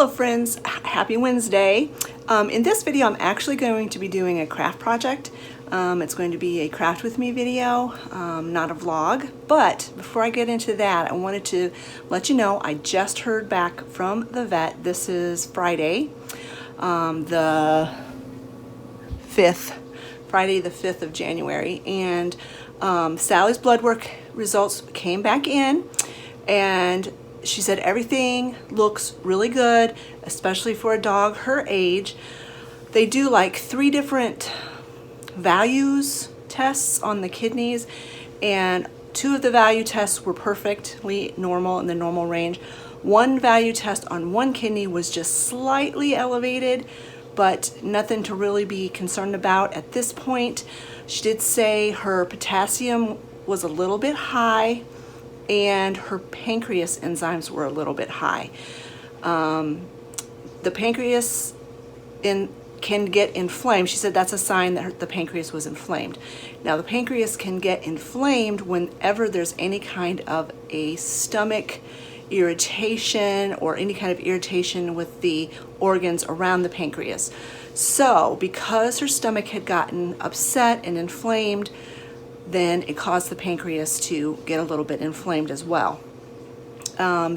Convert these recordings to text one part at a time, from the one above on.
Hello friends, happy Wednesday. In this video I'm actually going to be doing a craft project. It's going to be a craft with me video, not a vlog. But before I get into that, I wanted to let you know I just heard back from the vet. This is Friday, the 5th, Friday the 5th of January, and Sally's blood work results came back in, and she said everything looks really good, especially for a dog her age. They do like 3 different values tests on the kidneys, and 2 of the value tests were perfectly normal in the normal range. 1 value test on 1 kidney was just slightly elevated, but nothing to really be concerned about at this point. She did say her potassium was a little bit high and her pancreas enzymes were a little bit high. The pancreas can get inflamed. She said that's a sign that the pancreas was inflamed. Now the pancreas can get inflamed whenever there's any kind of a stomach irritation or any kind of irritation with the organs around the pancreas. So because her stomach had gotten upset and inflamed, then it caused the pancreas to get a little bit inflamed as well.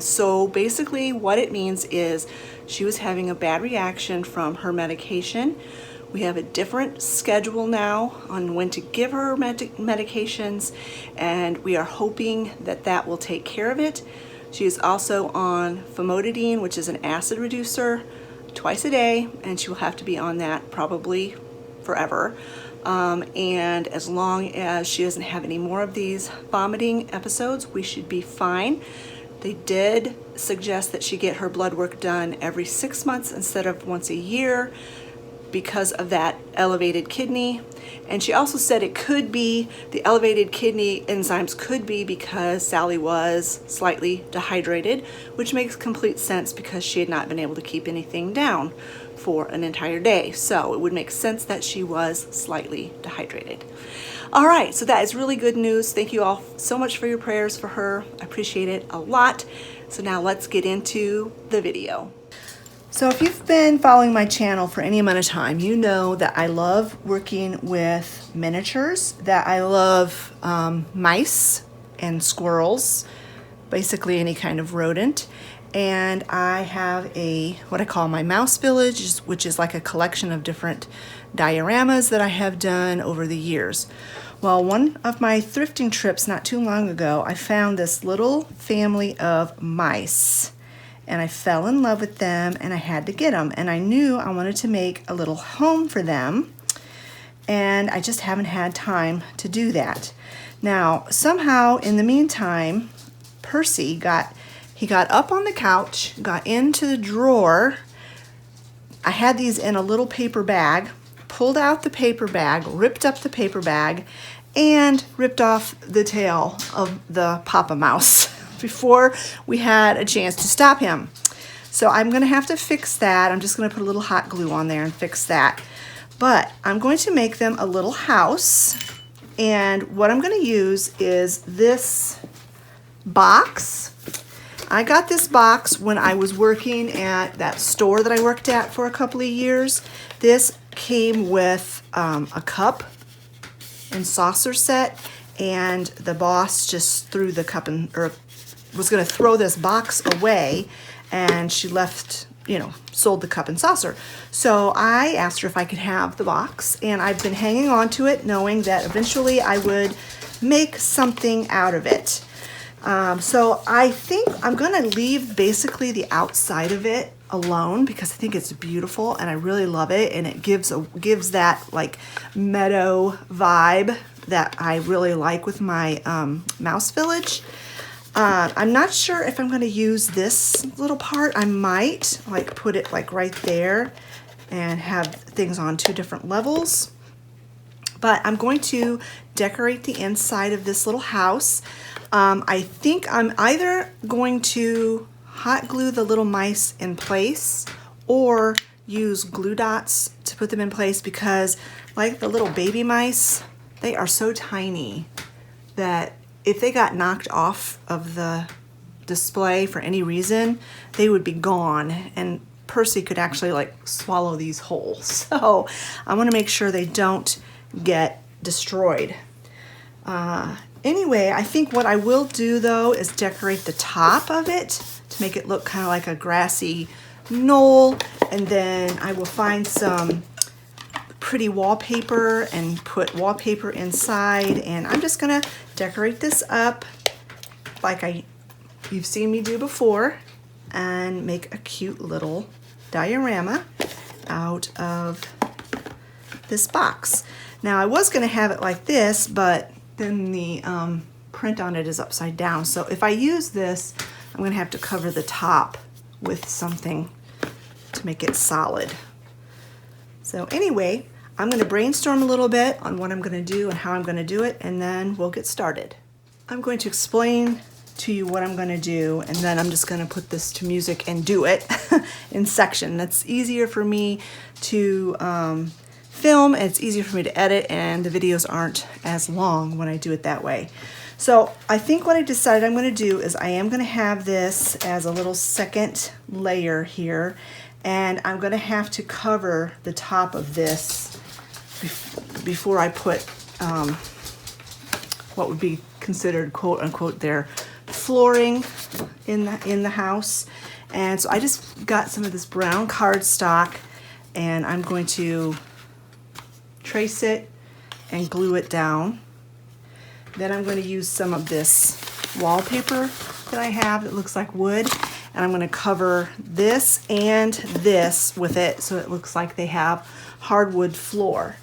So basically what it means is she was having a bad reaction from her medication. We have a different schedule now on when to give her medications, and we are hoping that that will take care of it. She is also on famotidine, which is an acid reducer, twice a day, and she will have to be on that probably forever. And as long as she doesn't have any more of these vomiting episodes, we should be fine. They did suggest that she get her blood work done every 6 months instead of once a year because of that elevated kidney. And she also said it could be, the elevated kidney enzymes could be because Sally was slightly dehydrated, which makes complete sense because she had not been able to keep anything down for an entire day. So it would make sense that she was slightly dehydrated. All right, so that is really good news. Thank you all so much for your prayers for her. I appreciate it a lot. So now let's get into the video. So if you've been following my channel for any amount of time, you know that I love working with miniatures, that I love mice and squirrels, basically any kind of rodent. And I have what I call my mouse village, which is like a collection of different dioramas that I have done over the years. Well, one of my thrifting trips not too long ago, I found this little family of mice. And I fell in love with them, and I had to get them. And I knew I wanted to make a little home for them, and I just haven't had time to do that. Now, somehow, in the meantime, Percy got up on the couch, got into the drawer. I had these in a little paper bag, pulled out the paper bag, ripped up the paper bag, and ripped off the tail of the Papa Mouse before we had a chance to stop him. So I'm going to have to fix that. I'm just going to put a little hot glue on there and fix that. But I'm going to make them a little house, and what I'm going to use is this box. I got this box when I was working at that store that I worked at for a couple of years. This came with a cup and saucer set, and the boss just threw the cup or was going to throw this box away, and she left, sold the cup and saucer. So I asked her if I could have the box, and I've been hanging on to it knowing that eventually I would make something out of it. So I think I'm going to leave basically the outside of it alone because I think it's beautiful and I really love it, and it gives that like meadow vibe that I really like with my mouse village. I'm not sure if I'm going to use this little part. I might like put it like right there and have things on 2 different levels. But I'm going to decorate the inside of this little house. I think I'm either going to hot glue the little mice in place or use glue dots to put them in place, because like the little baby mice, they are so tiny that if they got knocked off of the display for any reason, they would be gone. And Percy could actually like swallow these whole. So I want to make sure they don't get destroyed. Anyway, I think what I will do though is decorate the top of it to make it look kind of like a grassy knoll, and then I will find some pretty wallpaper and put wallpaper inside, and I'm just gonna decorate this up like you've seen me do before and make a cute little diorama out of this box. Now I was gonna have it like this, but then the print on it is upside down. So if I use this, I'm gonna have to cover the top with something to make it solid. So anyway, I'm gonna brainstorm a little bit on what I'm gonna do and how I'm gonna do it, and then we'll get started. I'm going to explain to you what I'm gonna do, and then I'm just gonna put this to music and do it in section. That's easier for me to film, and it's easier for me to edit, and the videos aren't as long when I do it that way. So I think what I decided I'm going to do is I am going to have this as a little second layer here, and I'm going to have to cover the top of this before I put what would be considered quote unquote their flooring in the house. And so I just got some of this brown cardstock, and I'm going to trace it and glue it down. Then I'm going to use some of this wallpaper that I have that looks like wood, and I'm going to cover this and this with it so it looks like they have hardwood floor.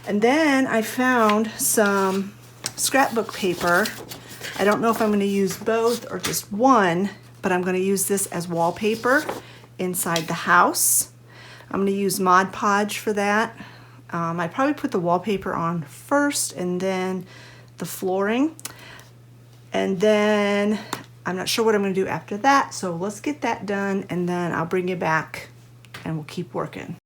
And then I found some scrapbook paper. I don't know if I'm going to use both or just one, but I'm going to use this as wallpaper inside the house. I'm going to use Mod Podge for that. I probably put the wallpaper on first and then the flooring. And then I'm not sure what I'm going to do after that. So let's get that done, and then I'll bring you back and we'll keep working.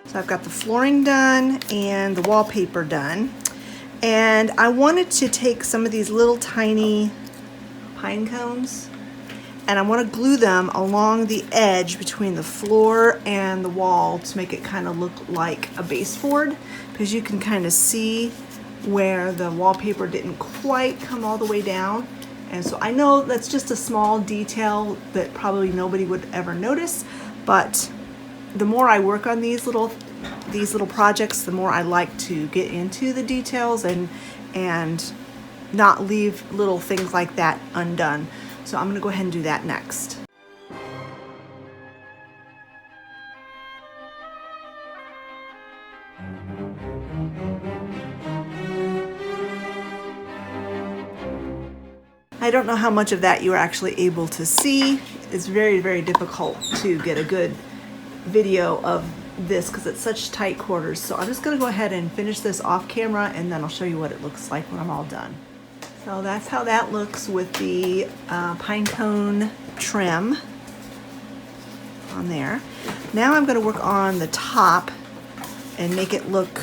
So I've got the flooring done and the wallpaper done. And I wanted to take some of these little tiny pine cones, and I want to glue them along the edge between the floor and the wall to make it kind of look like a baseboard, because you can kind of see where the wallpaper didn't quite come all the way down. And so I know that's just a small detail that probably nobody would ever notice, but the more I work on these little projects, the more I like to get into the details and not leave little things like that undone. So I'm gonna go ahead and do that next. I don't know how much of that you are actually able to see. It's very, very difficult to get a good video of this because it's such tight quarters. So I'm just gonna go ahead and finish this off camera, and then I'll show you what it looks like when I'm all done. So that's how that looks with the pine cone trim on there. Now I'm gonna work on the top and make it look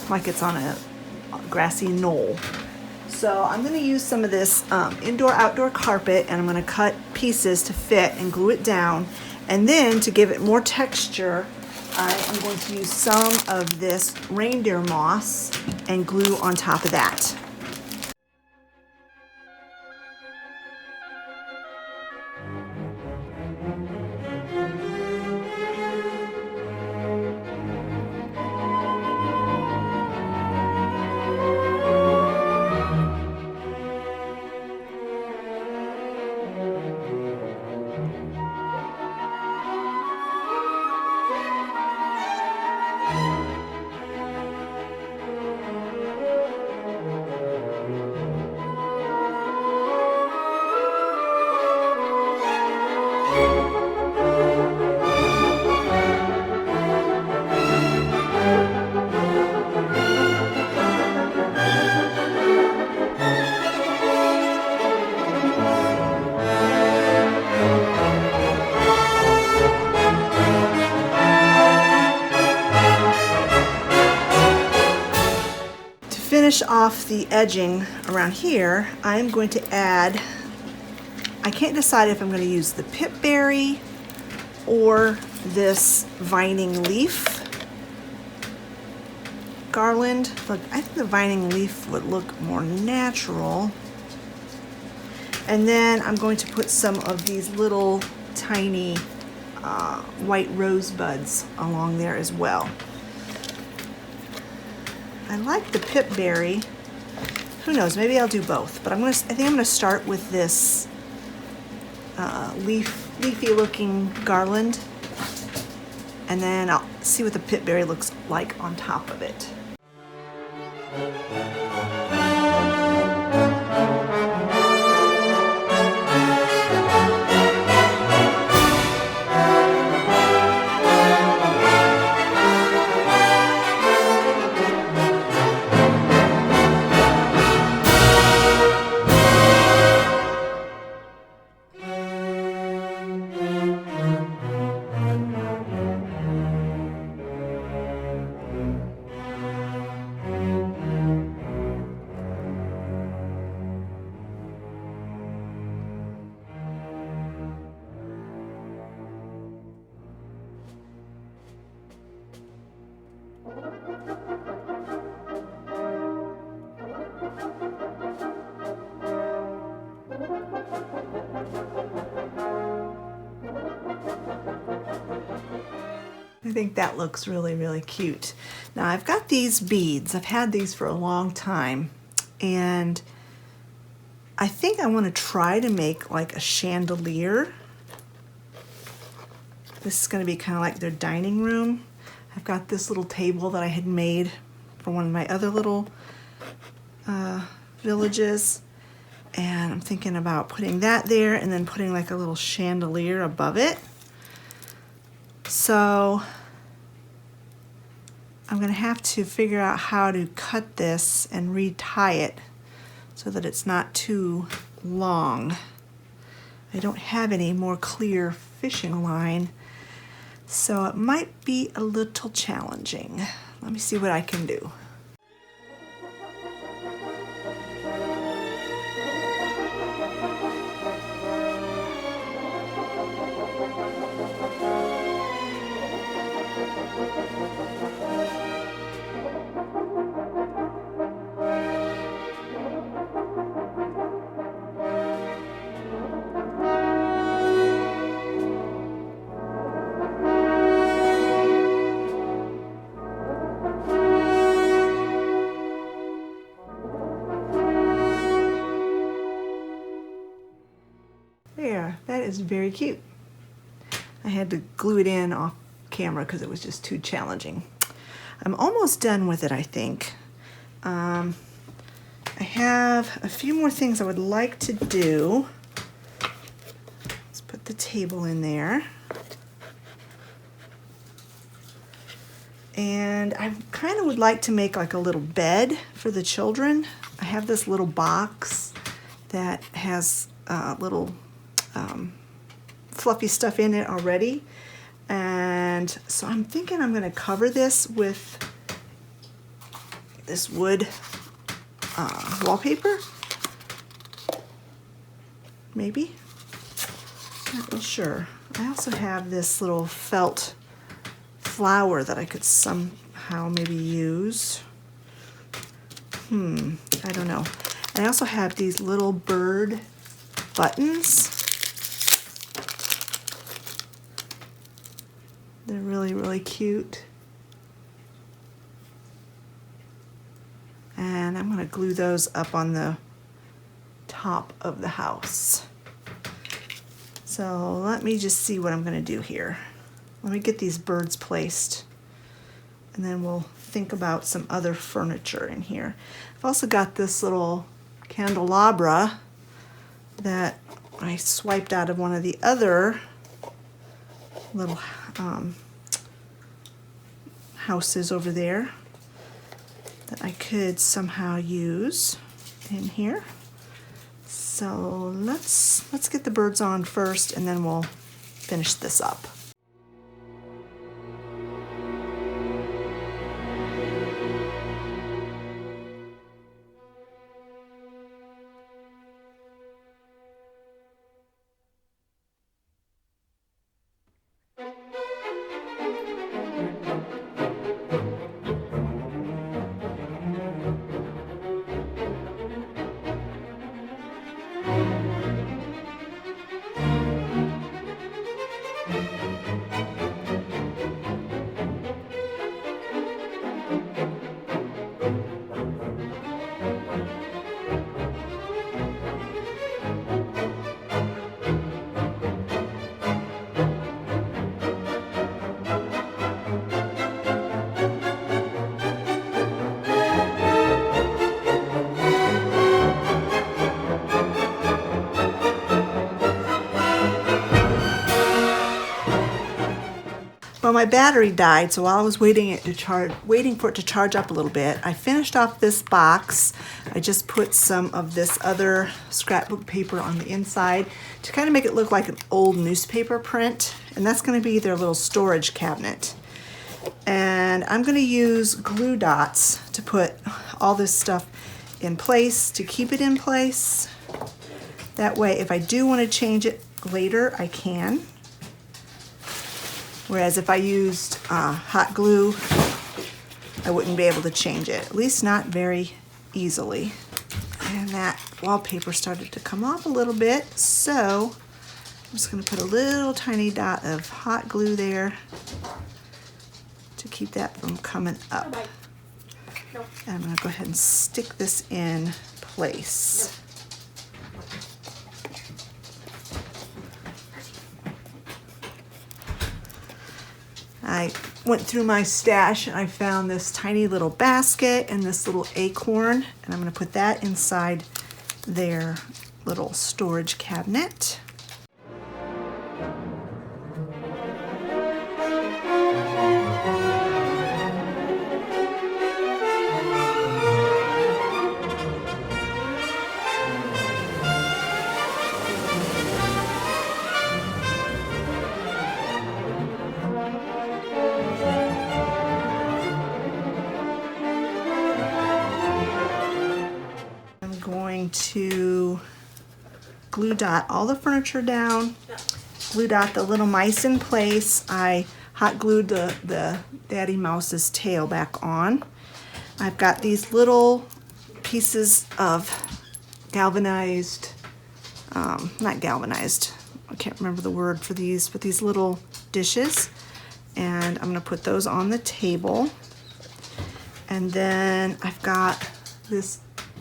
like it's on a grassy knoll. So I'm going to use some of this indoor-outdoor carpet, and I'm going to cut pieces to fit and glue it down. And then to give it more texture, I am going to use some of this reindeer moss and glue on top of that. Finish off the edging around here, I'm going to add, I can't decide if I'm going to use the pipberry or this vining leaf garland. Look, I think the vining leaf would look more natural. And then I'm going to put some of these little tiny white rosebuds along there as well. I like the pipberry. Who knows, maybe I'll do both, but I think I'm gonna start with this leafy looking garland, and then I'll see what the pipberry looks like on top of it. I think that looks really, really cute. Now I've got these beads. I've had these for a long time, and I think I want to try to make like a chandelier. This is going to be kind of like their dining room. I've got this little table that I had made for one of my other little villages, and I'm thinking about putting that there and then putting like a little chandelier above it. So I'm going to have to figure out how to cut this and retie it so that it's not too long. I don't have any more clear fishing line, so it might be a little challenging. Let me see what I can do. There, that is very cute. I had to glue it in off camera because it was just too challenging. I'm almost done with it, I think. I have a few more things I would like to do. Let's put the table in there. And I kind of would like to make like a little bed for the children. I have this little box that has little fluffy stuff in it already. And so I'm thinking I'm going to cover this with this wood wallpaper. Maybe. Not really sure. I also have this little felt flower that I could somehow maybe use. I don't know. I also have these little bird buttons. They're really, really cute. And I'm going to glue those up on the top of the house. So let me just see what I'm going to do here. Let me get these birds placed, and then we'll think about some other furniture in here. I've also got this little candelabra that I swiped out of one of the other little houses over there that I could somehow use in here. So let's get the birds on first, and then we'll finish this up. Well, my battery died, so while I was waiting for it to charge up a little bit, I finished off this box. I just put some of this other scrapbook paper on the inside to kind of make it look like an old newspaper print, and that's going to be their little storage cabinet. And I'm going to use glue dots to put all this stuff in place, to keep it in place. That way, if I do want to change it later, I can. Whereas if I used hot glue, I wouldn't be able to change it, at least not very easily. And that wallpaper started to come off a little bit, so I'm just going to put a little tiny dot of hot glue there to keep that from coming up. And I'm going to go ahead and stick this in place. I went through my stash and I found this tiny little basket and this little acorn, and I'm going to put that inside their little storage cabinet. To glue dot all the furniture down, glue dot the little mice in place. I hot glued the Daddy Mouse's tail back on. I've got these little pieces of galvanized, not galvanized, I can't remember the word for these, but these little dishes, and I'm gonna put those on the table. And then I've got this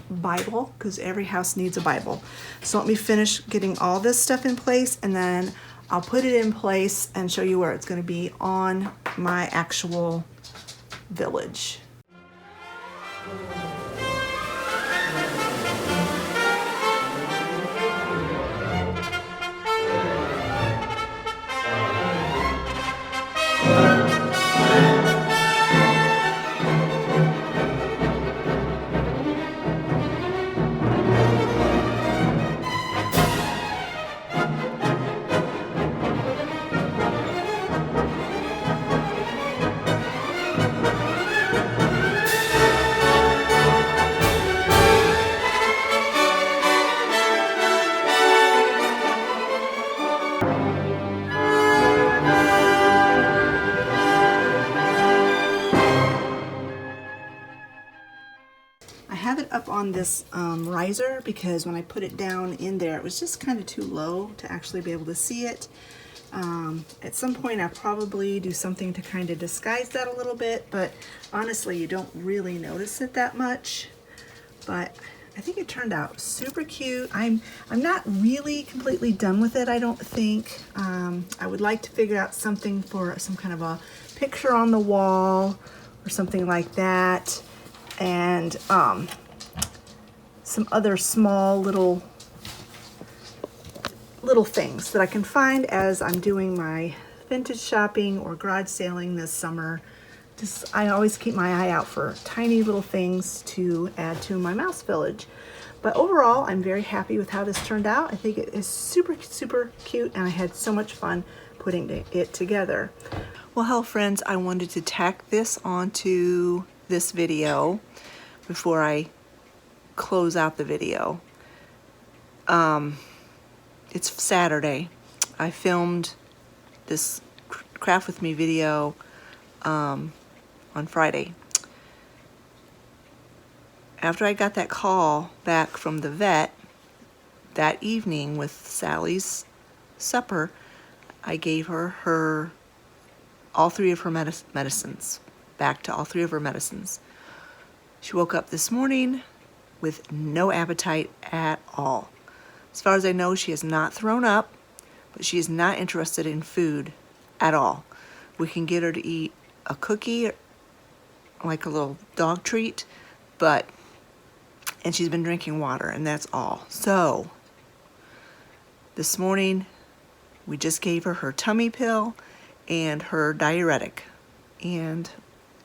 Bible, because every house needs a Bible. So let me finish getting all this stuff in place, and then I'll put it in place and show you where it's going to be on my actual village. I have it up on this riser because when I put it down in there, it was just kind of too low to actually be able to see it. At some point I'll probably do something to kind of disguise that a little bit, but honestly you don't really notice it that much. But I think it turned out super cute. I'm not really completely done with it, I don't think. I would like to figure out something for some kind of a picture on the wall or something like that. And some other small little things that I can find as I'm doing my vintage shopping or garage sailing this summer. I always keep my eye out for tiny little things to add to my mouse village. But overall, I'm very happy with how this turned out. I think it is super, super cute, and I had so much fun putting it together. Well, hello friends, I wanted to tack this onto this video before I close out the video. It's Saturday. I filmed this craft with me video on Friday. After I got that call back from the vet that evening with Sally's supper, I gave her all three of her medicines, back to all three of her medicines. She woke up this morning with no appetite at all. As far as I know, she has not thrown up, but she is not interested in food at all. We can get her to eat a cookie, like a little dog treat, and she's been drinking water, and that's all. So, this morning, we just gave her tummy pill and her diuretic, and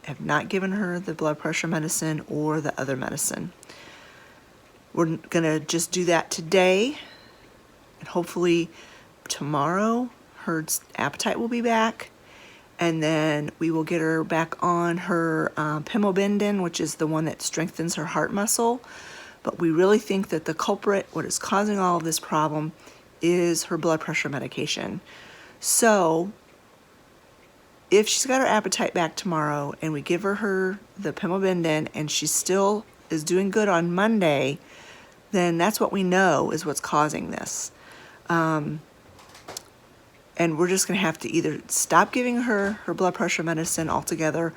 have not given her the blood pressure medicine or the other medicine. We're gonna just do that today, and hopefully tomorrow her appetite will be back, and then we will get her back on her pimobendin, which is the one that strengthens her heart muscle. But we really think that the culprit, what is causing all of this problem, is her blood pressure medication. So if she's got her appetite back tomorrow and we give her the pimobendin and she still is doing good on Monday, then that's what we know is what's causing this. And we're just going to have to either stop giving her blood pressure medicine altogether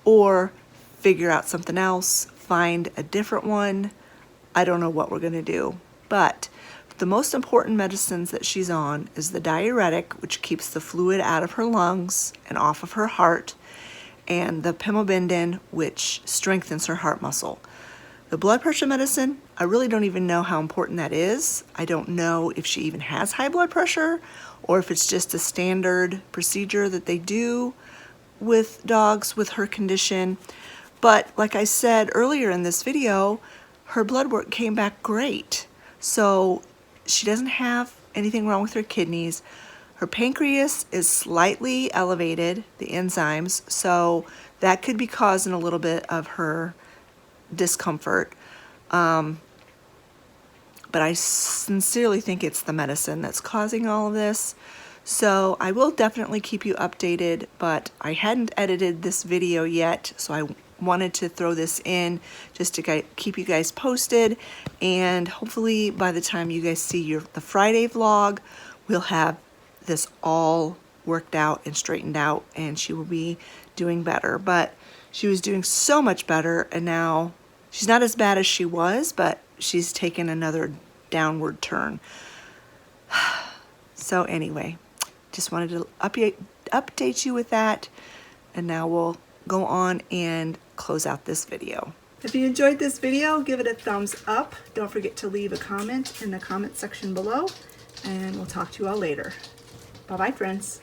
or figure out something else, find a different one. I don't know what we're going to do. But the most important medicines that she's on is the diuretic, which keeps the fluid out of her lungs and off of her heart, and the pimobendin, which strengthens her heart muscle. The blood pressure medicine, I really don't even know how important that is. I don't know if she even has high blood pressure or if it's just a standard procedure that they do with dogs with her condition. But like I said earlier in this video, her blood work came back great. So she doesn't have anything wrong with her kidneys. Her pancreas is slightly elevated, the enzymes, so that could be causing a little bit of her discomfort. But I sincerely think it's the medicine that's causing all of this. So I will definitely keep you updated, but I hadn't edited this video yet, so I wanted to throw this in just to keep you guys posted. And hopefully by the time you guys see the Friday vlog, we'll have this all worked out and straightened out and she will be doing better. But she was doing so much better, and now She's not as bad as she was, but she's taken another downward turn. So anyway, just wanted to update you with that, and now we'll go on and close out this video. If you enjoyed this video, give it a thumbs up. Don't forget to leave a comment in the comment section below, and we'll talk to you all later. Bye-bye, friends.